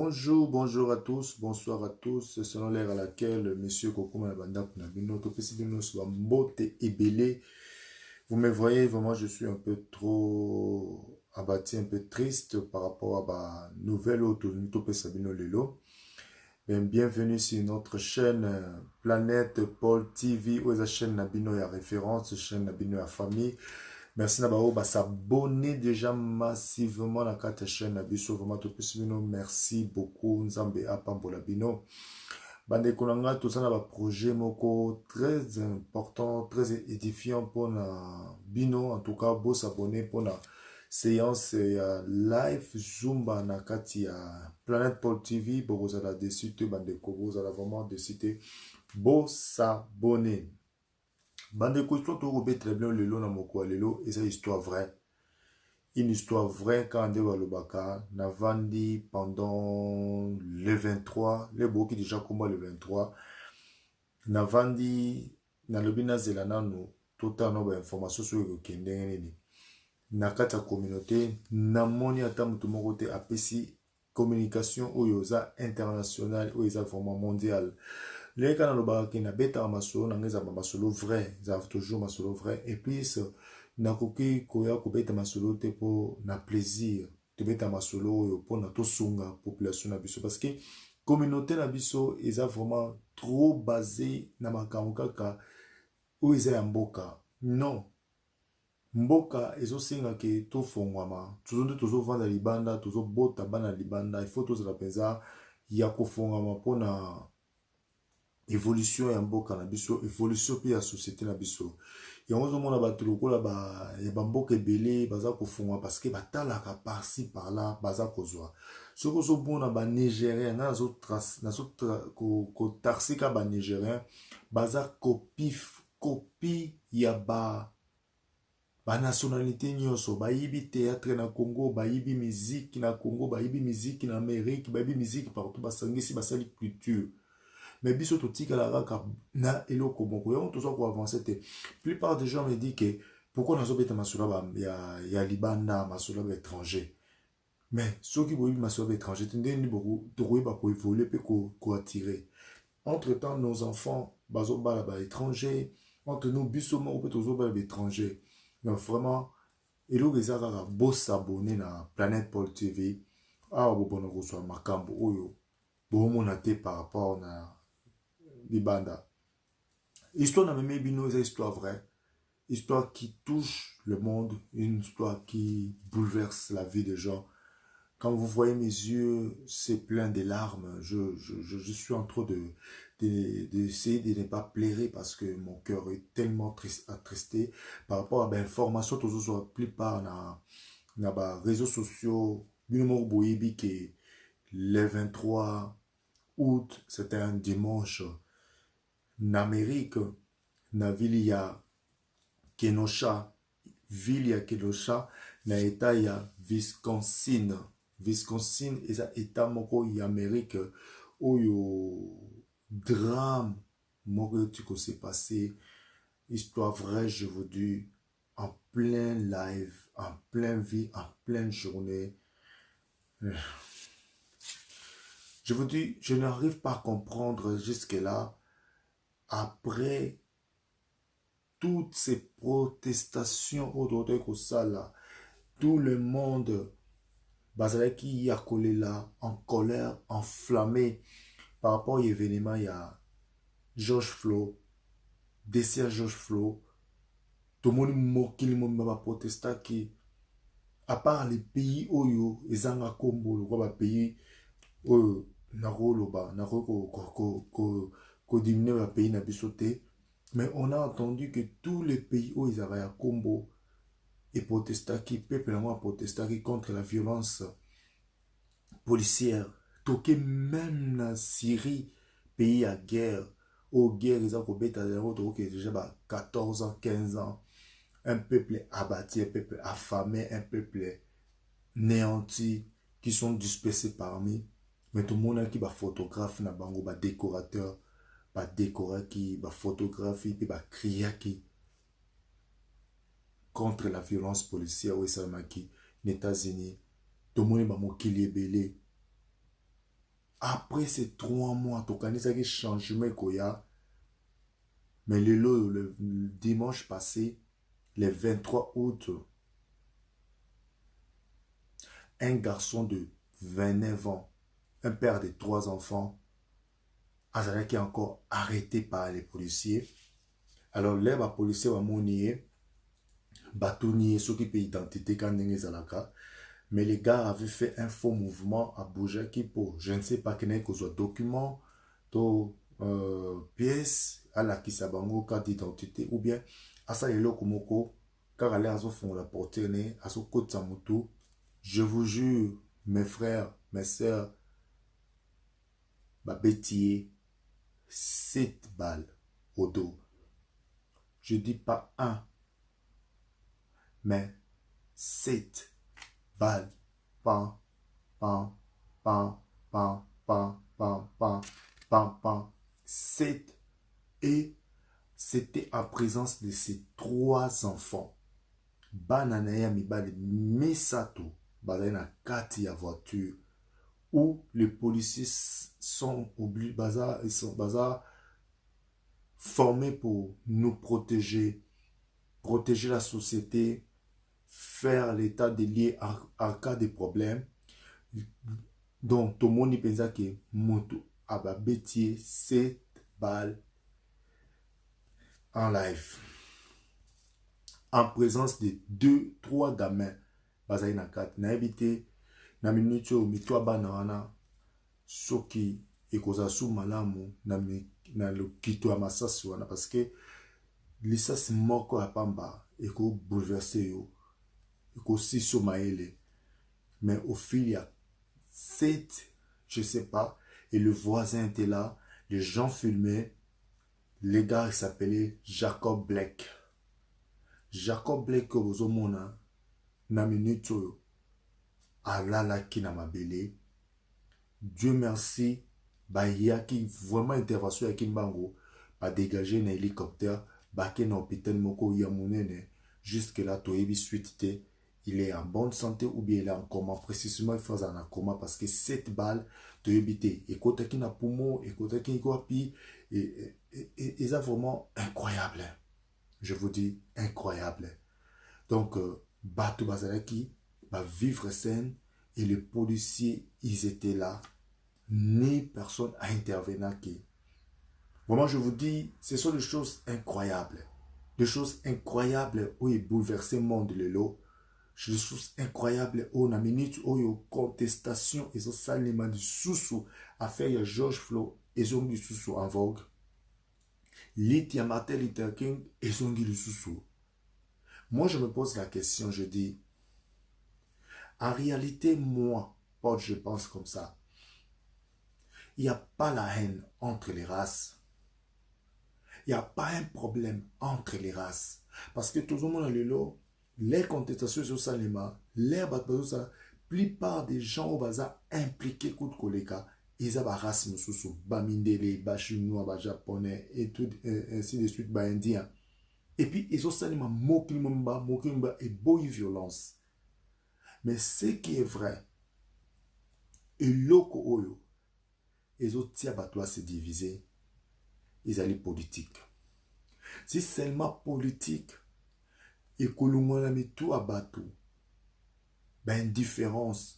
Bonjour, bonjour à tous, bonsoir à tous, selon l'heure à laquelle Monsieur Kokuma na banda kuna bino, topesi bino sur mbote ebele. Vous me voyez, vraiment, je suis un peu trop abattu, un peu triste par rapport à ma nouvelle auto, topesa bino lelo. Bienvenue sur notre chaîne Planète Paul TV, où est la chaîne Nabino et référence, chaîne Nabino et famille. Merci Nabao, s'abonner déjà massivement à la chaîne Nabiso, vraiment tout bino. Merci beaucoup, Nzambe Apambola Bino. Bande Konanga, tout ça, un projet moko très important, très édifiant pour na Bino. En tout cas, beau s'abonner pour la séance live Zumba na kati ya Planète Paul TV. Bon, vous allez dessus, bande vous allez vraiment décider. Beau s'abonner. Bande histoire to robé très bien lelo na moko lelo et c'est histoire vraie. Une histoire vraie quand on Lobaka na vandi pendant le 23, les beaux qui déjà combat le 23. Na vandi na lobina zelana no total no ba information sur le kendenge na kata communauté na moni ata mutu moko te apesi communication oyo za international oyo za vraiment mondial. Les canaux de Baraki na beta masolo na ngeza masolo vrai, ça toujours masolo vrai et puis na koki koya ko beta masolo te po na plaisir, te beta masolo pour na to sunga population na biso parce que communauté na biso eza vraiment trop basé na makambo kaka o eza ya mboka. Non. Mboka ezosenga ke to fongwama, tozo vanda libanda, tozo bota bana libanda, il faut tozo la penza ya ko fongwama pona évolution ya mboka na biso, évolution pe ya société na biso. Et on zomona ba lokola ba ya mboka ebele baza ko fongwa parce que batalaka par-ci par-là baza kozwa. Soko zo bona ba Nigérien na zo ko taxika ba Nigérien baza copie ya ba nationalité nyonso, bayibi théâtre na Congo, bayibi musique na Congo, bayibi musique na Amérique, bayibi musique partout, basangisi basali culture. Mais biso totika la raka na eloko moko. Yon tout ça pour avancer te. Plupart des gens me disent que pourquoi on a zobeta masula ya libanda masula ba étranger. Mais ceux qui voient masula ba étranger, tendeni beaucoup de ba ko évoluer pe ko attirer. Entre-temps nos enfants bazo ba étranger, entre nous biso mo peut tozo ba étranger. Mais vraiment, il y a beau s'abonner na Planète Paul TV. Ah, bon, on reçoit Makambo, Oyo. Bon, on a été par rapport à Libanda. Histoire na même bino, c'est histoire vraie. Histoire qui touche le monde. Une histoire qui bouleverse la vie des gens. Quand vous voyez mes yeux, c'est plein de larmes. Je suis en train d'essayer de ne pas pleurer parce que mon cœur est tellement attristé par rapport à l'information que tous la plupart na réseaux sociaux. Que le 23 août, c'était un dimanche, en Amérique, na ville ya Kenosha, na état ya Wisconsin. Wisconsin est un état moko y Amérique où yo drame moko tu s'est passé, histoire vraie, je vous dis, en plein live, en plein vie, en pleine journée. Je vous dis, je n'arrive pas à comprendre jusque-là, après toutes ces protestations autour de ça là, tout le monde Bazalaki Yakolé là, en colère, enflammé par rapport à l'événement, il y a George Floyd, décès à George Floyd, tout le monde moqué, le monde va protester qui, à part les pays Oyo, les Zanga Kombo, le pays Oyo, Naro Loba, Naro ko diminuer le pays n'a bisoté, mais on a entendu que tous les pays où ils avaient à Kombo et protester qui, peuple a protesté contre la violence policière, toqué même en Syrie, pays à guerre, aux guerres, ils ont déjà 14 ans, 15 ans, un peuple abattu, un peuple affamé, un peuple néanti, qui sont dispersés parmi, mais tout le monde qui va photographe, na bango, ba décorateur, ba décorer qui, ba photographie, puis ba crier qui, contre la violence policière, oui, ça m'a qui, les États-Unis, tout le monde va m'okili belé. Après ces 3 mois, tu connais ça qui changement qu'il y a. Mais le dimanche passé, le 23 août, un garçon de 29 ans, un père de 3 enfants, a qui est encore arrêté par les policiers. Alors, là, les policiers vont monier, bâtonnier, ceux qui paient l'identité quand ils sont là. Mais les gars avaient fait un faux mouvement à bouger qui pour, je ne sais pas, qu'il y ait un document, pièce, à la qui s'abango, carte d'identité, ou bien, à ça, les locaux, car à l'air, font la portée, à ce côté de moto. Je vous jure, mes frères, mes sœurs, ma bêtier, 7 balles au dos. Je dis pas 1, mais 7 balles. Pam, pam, pam, pam, pam, pam, pam, pam, pam. 7. Et c'était en présence de ces 3 enfants. Bananaya mibale misato, bazana kati ya voiture, où les policiers sont obligés, ils sont formés pour nous protéger, protéger la société, faire l'état des liens en cas de problème. Donc, tout le monde pense que moto aba bétier 7 balles en live. En présence de 2, 3 gamins. Bazai na 4. Na habité, na minute au mitwa banana. Soki, ekoza sou malamu, na le kito a masasi wana. Parce que, lisasi moko a pamba, eko bouleverser yo. Eko siso maele. Mais au fil, il y a 7, je sais pas. Et le voisin était là. Les gens filmaient. Les gars, il s'appelait Jacob Black. Jacob Blake ozomona na minute oyo alalaki na mabele. Dieu merci, bayaki vraiment intervention yaki mbango, ba dégager na hélicoptère, bake na hôpital moko ya monene. Jusque là toyebi suite te, il est en bonne santé ou bien il est en coma. Précisément il faut en coma parce que 7 balles toyebi te, ekotaki na poumon, ekotaki kwapi, et c'est vraiment incroyable. Je vous dis, incroyable. Donc, Batou Bazalaki va vivre scène et les policiers, ils étaient là. Ni personne à intervenir. Vraiment, je vous dis, ce sont des choses incroyables. Des choses incroyables où ils bouleversent le monde de l'eau. Des choses incroyables où, dans la minute où il y a contestation, ils ont salement du sous-sous à faire George Flo, ils ont du sous-sous en vogue. Litia Martin Luther King, ils ont dit le sous-sous. Moi, je me pose la question, je dis, en réalité, moi, Paul, je pense comme ça. Il n'y a pas la haine entre les races. Il n'y a pas un problème entre les races. Parce que tout le monde a le lot, les contestations sur Salima, les batailles, la plupart des gens au bazar impliqués contre Koleka, ils ont la race, Bamindele, Chinois, ba Japonais, et tout, ainsi de suite, Indiens. Et puis, ils ont ça, Mokimba, et beau violence. Mais ce qui est vrai, et loko oyo, ils ont tia batois se diviser, ils allaient politique. Si seulement politique, et que l'on a mis tout à bateau, ben, indifférence.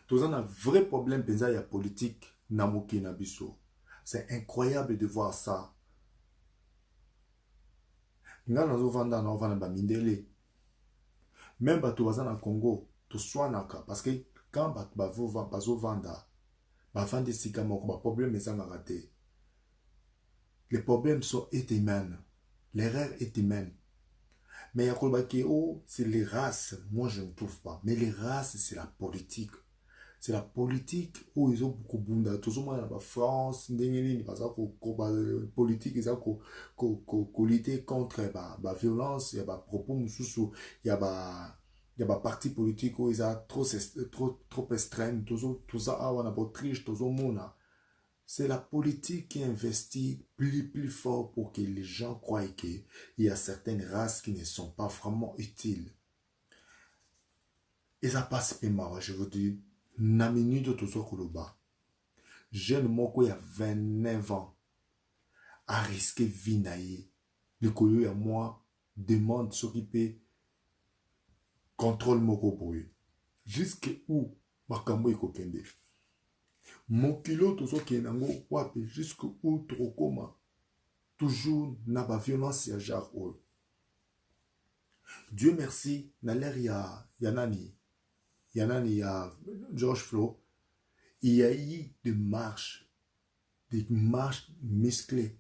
Tous on a un vrai problème, il y a politique, namoki nabiso. C'est incroyable de voir ça. Nga nazo vanda na ovana ba mindele. Même bato baza na Congo, to swanaka parce que quand bato bazo vanda, ba vande sika moko ba problème ezanga raté. Les problèmes sont humains. L'erreur est humaine. Mais c'est les races. Moi, je ne trouve pas. Mais les races, c'est la politique. C'est la politique où ils ont beaucoup de tout le monde en France, la politique, ils ont lutter contre la violence, il y a des propos, il y a des partis politiques où ils sont trop extrêmes, tout ça, on a pas triche, tout le monde. C'est la politique qui investit plus fort pour que les gens croient qu'il y a certaines races qui ne sont pas vraiment utiles. Et ça passe pas, je vous dis, na minute tout ça koloba. Jeune moko ya 29 ans a risqué vie naïe. Le koyo ya moi demande s'occuper contrôle moko boye. Jusque où makambo ekokende. Mokilo tout ça qui est nango wapi jusque où trokoma. Toujours na ba violence ya genre. Dieu merci, na l'air ya nani. Il y a George Floyd, il y a eu des marches musclées.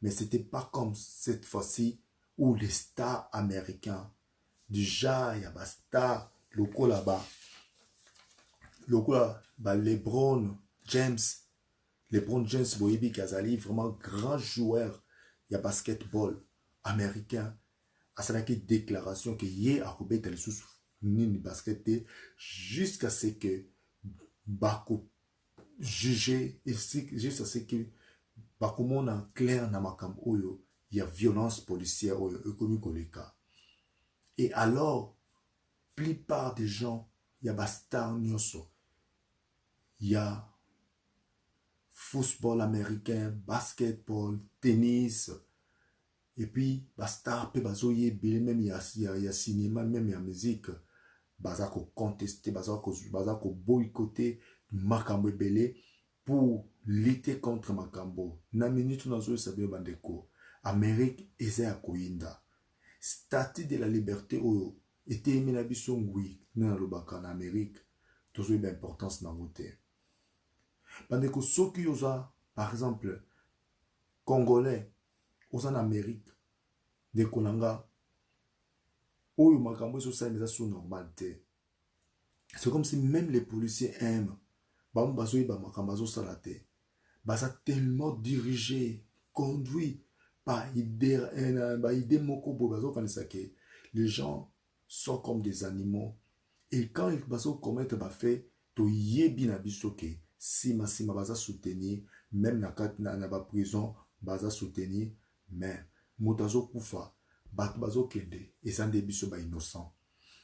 Mais ce n'était pas comme cette fois-ci où les stars américains, déjà il y a des stars locaux là-bas, LeBron James, Boyebi Kazali, vraiment grand joueur, il y a basketball américain, à cette déclaration que hier à Robert Telsus nini basket jusqu'à ce que bako juger et jusqu'à ce que bako mona clair na makambo oyo il y a violence policière oyo ekomi koleka. Et alors plupart des gens il y a bastar nyonso, il y a football américain, basketball, tennis, et puis bastar pe bazoye bele, même il y a cinéma, même il y a musique. Baza ko contester, baza ko boycotter makambo ebele pour lutter contre makambo. Na minute nazo sabe bandeko. Amérique eza ya koinda. Statut de la liberté oyo était mis na biso ngui na lobaka na Amérique. Tozo yeba importance na ngote. Bandeko soki oza par exemple congolais oza na Amérique de konanga oyo makambo eso ça mais sous normalité. C'est comme si même les policiers aiment ba mbazo ba makambo zo salate. Ba ça tellement dirigé, conduit par idée moko bo bazo kanisa que les gens sont comme des animaux et quand ils bazo commettre ba fait to yebi na biso ke sima baza soutenir même na kat na ba prison baza soutenir mais motazo kufa bato bazo kende et ça nde biso ba innocent.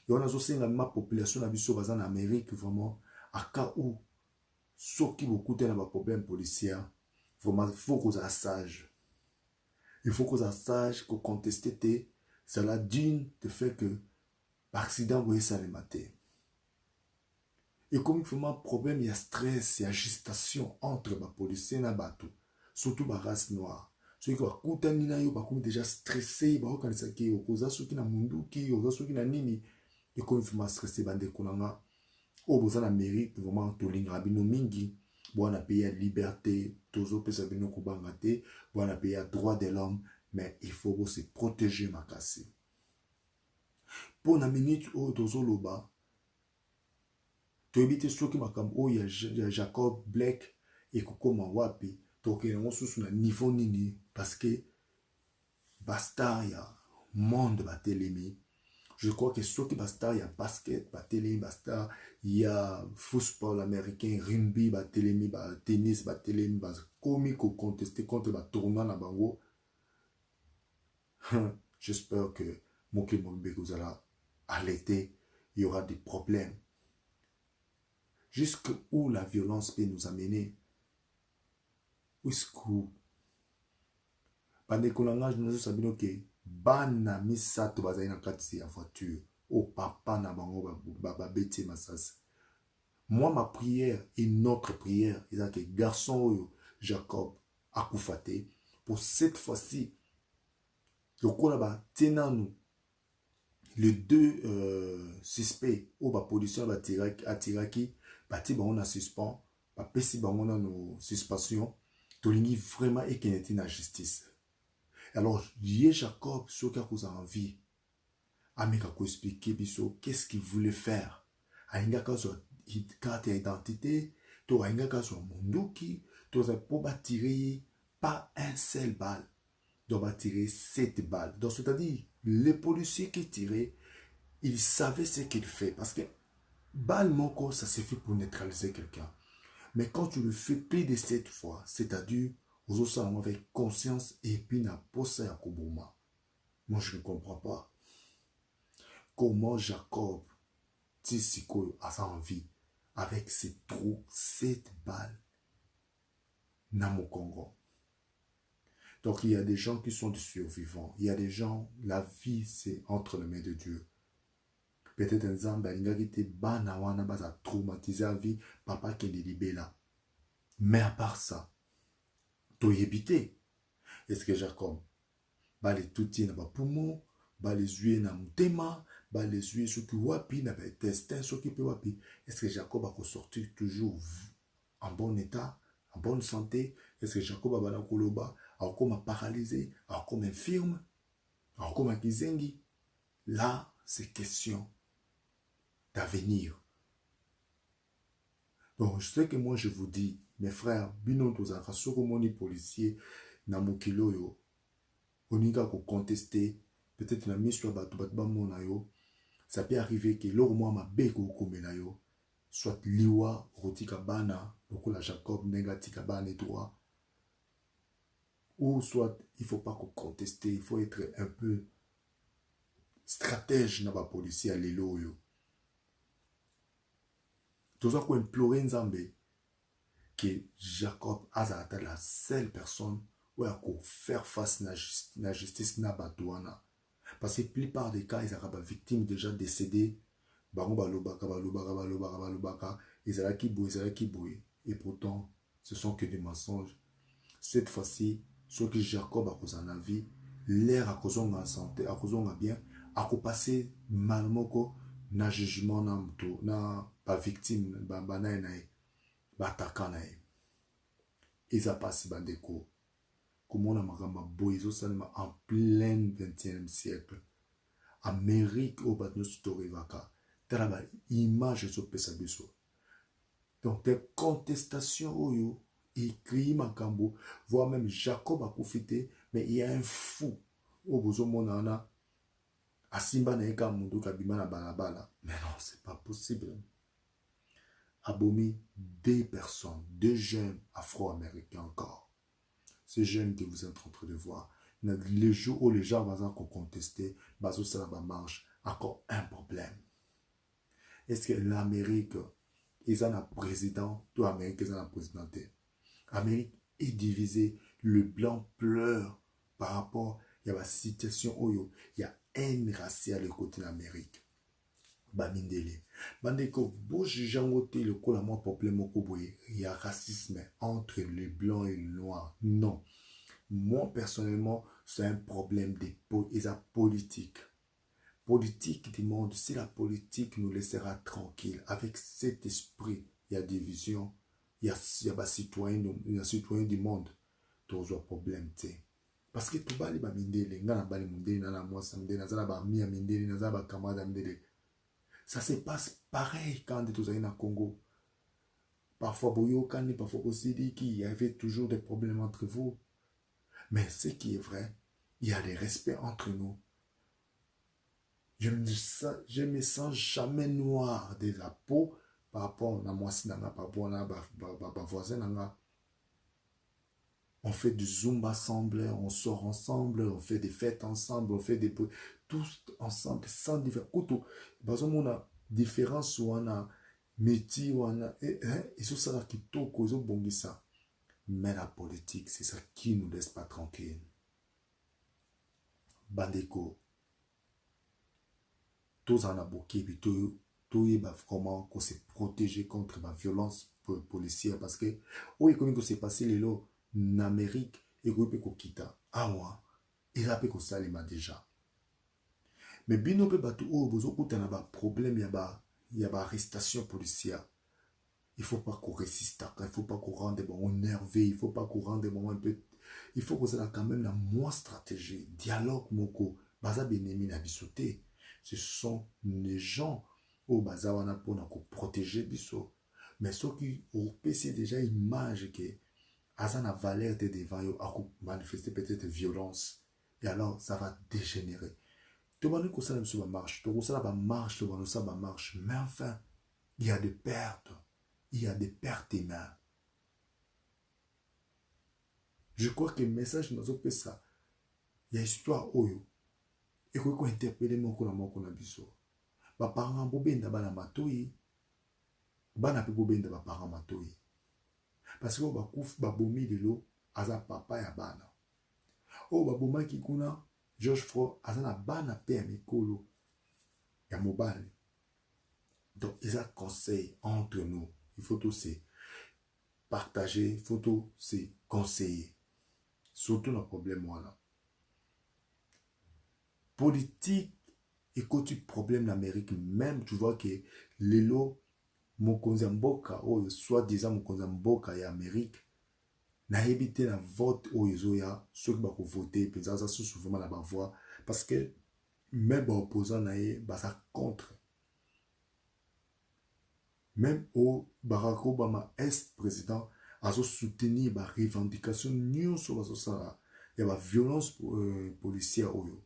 Et on a aussi ma population na biso baza en Amérique vraiment à cas où ceux qui beaucoup de na problème policier vraiment il faut qu'on soit sage. Il faut qu'on soit sage qu'on conteste te ça la digne de fait que par accident vous ça les mater. Et comme vraiment problème il y a stress, il y a agitation entre les policiers et les bateaux, surtout la race noire. Ceux qui bakutani na yo bakomi déjà stressé, bakokanisa ke okoza soki na munduki, okoza soki na nini, et comme vraiment stressé bande konanga. O boza na mérite vraiment tolinga bino mingi, bona pays à liberté, tozo pesa bino kubanga te, bona pays à droit de l'homme, mais il faut se protéger makasi. Pour na minute o tozo loba, to éviter soki makambo o ya Jacob Blake et kokoma wapi. Donc, il y a un niveau nini parce que basta y a monde batelemi. Je crois que ce qui basta y a basket batelemi, basta y a football américain, rugby batelemi, tennis batelemi, komi ko contester contre ba tournoi na bango. J'espère que Moki Mombe vous allez alerter, il y aura des problèmes. Jusqu'où la violence peut nous amener. Où pendant que l'on nous savons que bana misato bazali na kati ya voiture au papa na bango ba beti masas. Moi ma prière et notre prière est que garçon Jacob a koufate pour cette fois-ci le kola ba tenanu les deux suspects au ba policier ba tiraki ba ti bango na suspend ba pesi bango na no suspension. Tolingi vraiment et qu'il était la justice. Alors, Jacob, ce qui a causé envie, a expliqué qu'est-ce qu'il voulait faire. A une carte d'identité, tu as une carte sur Munduki, tu as pas tirer pas un seul balle, tu vas tirer 7 balles. Donc, c'est-à-dire, les policiers qui tiraient, ils savaient ce qu'ils font. Parce que balle moko, ça suffit pour neutraliser quelqu'un. Mais quand tu le fais plus de 7 fois, c'est-à-dire, aux autres avec conscience et puis na posa ya koboma. Moi, je ne comprends pas. Comment Jacob, Tissiko, a sa envie avec ses trous, 7 balles, na Congo. Donc, il y a des gens qui sont des survivants. Il y a des gens, la vie, c'est entre les mains de Dieu. Peut-être un Zamba, il a été banawana, basa traumatisé la vie, papa qui est libéré là. Mais à part ça, tu es évité. Est-ce que Jacob, bah les toutis na ba poumon, bah les yeux na mutema, bah les yeux ceux qui wapi, na ba intestin, ceux qui peut wapi. Est-ce que Jacob a sorti toujours en bon état, en bonne santé? Est-ce que Jacob a bana koloba, a comme paralysé, a comme infirme, a comme kizengi? Là, c'est question d'avenir. Donc, je sais que moi, je vous dis, mes frères, bino tozaka soko moni policier na mokilo yo, oninga ko contester, peut-être na miso ya bato ba mona yo, ça peut arriver que loro moi ma beko komela yo, soit liwa rotika bana, lokola Jacob negatika bana et droit, ou soit il faut pas contester, il faut être un peu stratège na ba policier à lelo yo. Tous ko implorer Nzambe que Jacob a été la seule personne où il a faire face à la justice na batouana. Parce que la plupart des cas, ils sont victimes déjà décédées. Et pourtant, ce sont que des mensonges. Cette fois-ci, ce que Jacob a causé en vie, l'air a causé en santé, a causé en bien, a passé malmoko na jugement na pas victime, batakanae. Ils ont passé bandeko. Comment on a magamba boizo salma en plein 21e siècle. Amérique au batno storivaka. Taraba image sur pesabiso. Donc des contestations oyo écrit makambo, voire même Jacob a profité, mais il y a un fou au bozo monana asimba na eka mundu kabima na balabala. Mais non, c'est pas possible. Abomi 2 personnes, 2 jeunes afro-américains encore. Ces jeunes que vous êtes en train de voir, les jours où les gens vont contester, ça va marche, encore un problème. Est-ce que l'Amérique, ils ont un président, tout l'Amérique, ils ont un président. L'Amérique est divisée, le blanc pleure par rapport à la situation où il y a haine raciale côté de l'Amérique. Bamindele. Bandeko, bouge jangote le collement problème au Koboye. Il y a racisme entre les blancs et les noirs. Non. Moi, personnellement, c'est un problème de politique. Politique du monde. Si la politique nous laissera tranquille, avec cet esprit, il y a division, il y a des citoyens du monde, toujours un problème. Parce que tout le monde est mindele, ngana bali mundele, nana moi samde, nazala ba mi mindele, nazala ba kamada mindele. Ça se passe pareil quand vous êtes au Congo. Parfois, Boyokani, parfois aussi dit qu'il y avait toujours des problèmes entre vous. Mais ce qui est vrai, il y a des respects entre nous. Je me sens jamais noir de la peau par rapport à moi, si par rapport à voisin. On fait du zumba ensemble, on sort ensemble, on fait des fêtes ensemble, on fait des... tous ensemble, sans divers couteaux. Parce qu'on a différence ou on a métier ou on a... Et c'est ça qui toque aux bongisa. Mais la politique, c'est ça qui ne nous laisse pas tranquille. Bandeko. Tous en a bouqué, puis tout comment qu'on s'est protégé contre la violence policière. Parce que, oui, comme il s'est passé les lots en Amérique, et qu'on peut quitter. Ah ouais, il a pu qu'on s'allume déjà. Mais bino pe batu o bozo kuta na ba problème il y a arrestation policière. Il faut pas qu'on résiste, il faut pas qu'on rende des moments nerveux, il faut pas qu'on rende des moments un peu, il faut qu'on ait quand même la moins stratégie, dialogue moko, baza benemi na bisoté. Ce sont les gens au baza wana pour protéger biso. Mais ceux qui ont PC déjà image que asa na valeur de devant yo a manifester peut-être violence et alors ça va dégénérer. Tout le monde ça va marche, tout ça va marche, tout le monde ça va marche, mais enfin il y a des pertes humaines. Je crois que le message dans ce ça, il y a histoire oyo. Et qu'on interpelle moko na biso. Ba parents bobenda bana matoi, bana pe bobenda ba parents matoi. Parce que ba kouf ba bomi lelo aza papa ya bana. O ba boma ki kuna George Fro aza na bana pe ya mikolo ya mobile. Donc ils ont conseil entre nous. Il faut tous se partager, il faut tous se conseiller. Surtout le problème voilà. Politique et côté problème l'Amérique même tu vois que lelo mokonzi mboka ou soit disant mokonzi mboka ya Amérique na éviter la vote au ya ceux qui vont voter puis ça souvent la voix parce que même opposant naé bah ça contre même au Barack Obama ex-président a soutenu la revendication new sur ça il y a la violence policière oyo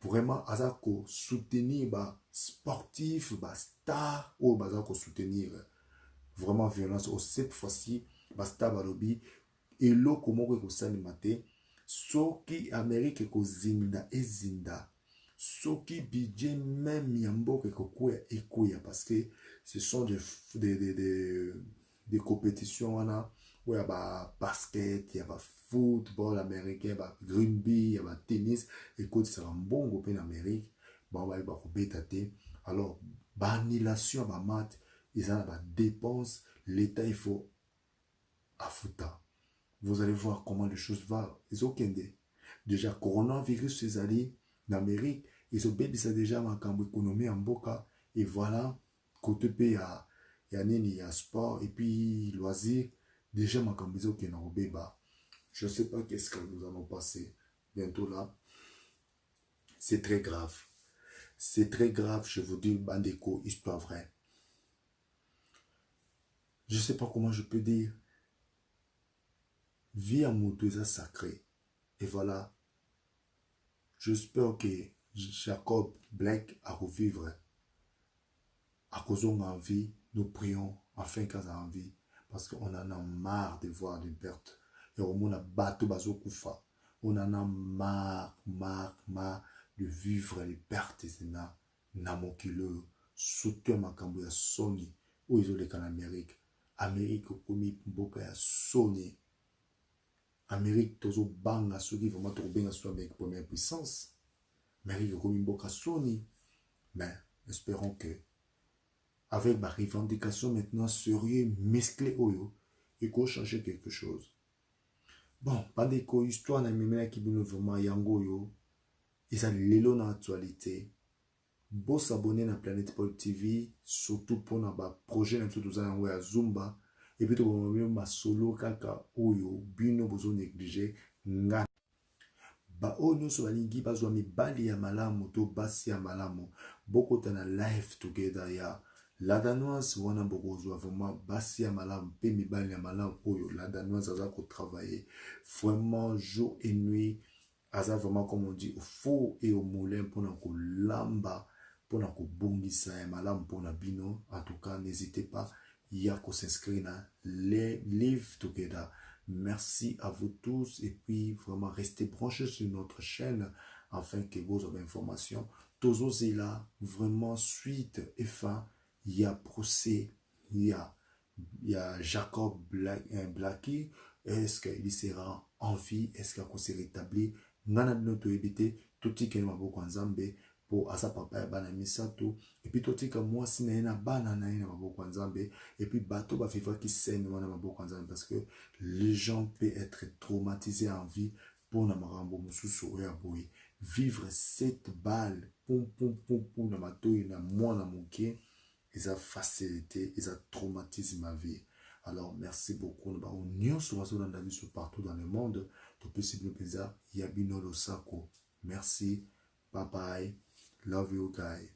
vraiment aza ko soutenir ba sportif ba star ou baza ko soutenir vraiment violence au cette fois-ci ba star balobi eloko moko ko salima te soki Amérique ko zinda ezinda soki budget même ya mboka ekoya parce que ce sont des compétitions wana où il y a ba basket, il y a ba football américain, ba rugby, il y a ba tennis. Écoute, c'est un bon groupe en Amérique. Bon, bah, il va couper. Alors, ba annulation, ba mat, ils ont ba dépenses. L'État, il faut affouta. Vous allez voir comment les choses vont. Ils ont qu'endé. Déjà, coronavirus, ces alliés d'Amérique, ils ont bébé ça déjà ma cambo économie en boca. Et voilà, côté pays, il y a sport et puis loisirs. Déjà, ma cambiso qui est dans le béba. Je ne sais pas qu'est-ce que nous allons passer bientôt là. C'est très grave. C'est très grave, je vous dis, Bandeko, histoire vraie. Je ne sais pas comment je peux dire. Vie à moto est sacrée. Et voilà. J'espère que Jacob Black a revivre. À cause on a envie, nous prions afin qu'on a envie. Parce qu'on en a marre de voir une perte. Et au moins, on en a marre de vivre les pertes. Namokilo, soutien makambo ya Sony, où ils ont les en Amérique. Amérique, comme Mboka ya Sony. Amérique, tozo banga, ceux qui vraiment trouver avec première puissance. Amérique, comme Mboka Sony. Mais, espérons que avec ma revendication maintenant sérieux, mesclé oyo, il faut changer quelque chose. Bon, pandeko histoire na mimena qui bino vraiment yango yo, et ça lelo na actualité. Bon s'abonner na Planète Paul TV, surtout pour na ba projet na tout ça ya Zumba, et puis to ma solo kaka oyo bino bozo négliger nga. Ba oyo so balingi bazwa mibali ya malamu to basi ya malamu, boko tana live together ya la danoise wana bokozwa vraiment basi ya malamu pe mibali ya malamu oyo la danoise aza ko travailler vraiment jour et nuit aza vraiment comme on dit au four et au moulin pour na ko lamba pour na ko bongisa ya malamu pour na bino. En tout cas n'hésitez pas ya ko s'inscrire na les live together. Merci à vous tous et puis vraiment restez branchés sur notre chaîne afin que vous avez informations. Tozo là vraiment suite et fin. Il y a procès, il y a Jacob Blackie. Est-ce qu'il sera en vie? Est-ce qu'il s'est rétabli? Nana notre éviter tout ce qui est maboko nzambe pour asa papa ya bana misato et puis tout ce que moi si na bana na ina maboko nzambe et puis bateau ba fifa qui saigne wana maboko nzambe parce que les gens peuvent être traumatisés en vie pour na marambo mususu ya boy vivre cette balle pom na matoyi na mwana moke. Ils ont facilité, ils ont traumatisé ma vie. Alors, merci beaucoup. Nous sommes partout dans le monde. Merci. Bye bye. Love you guys.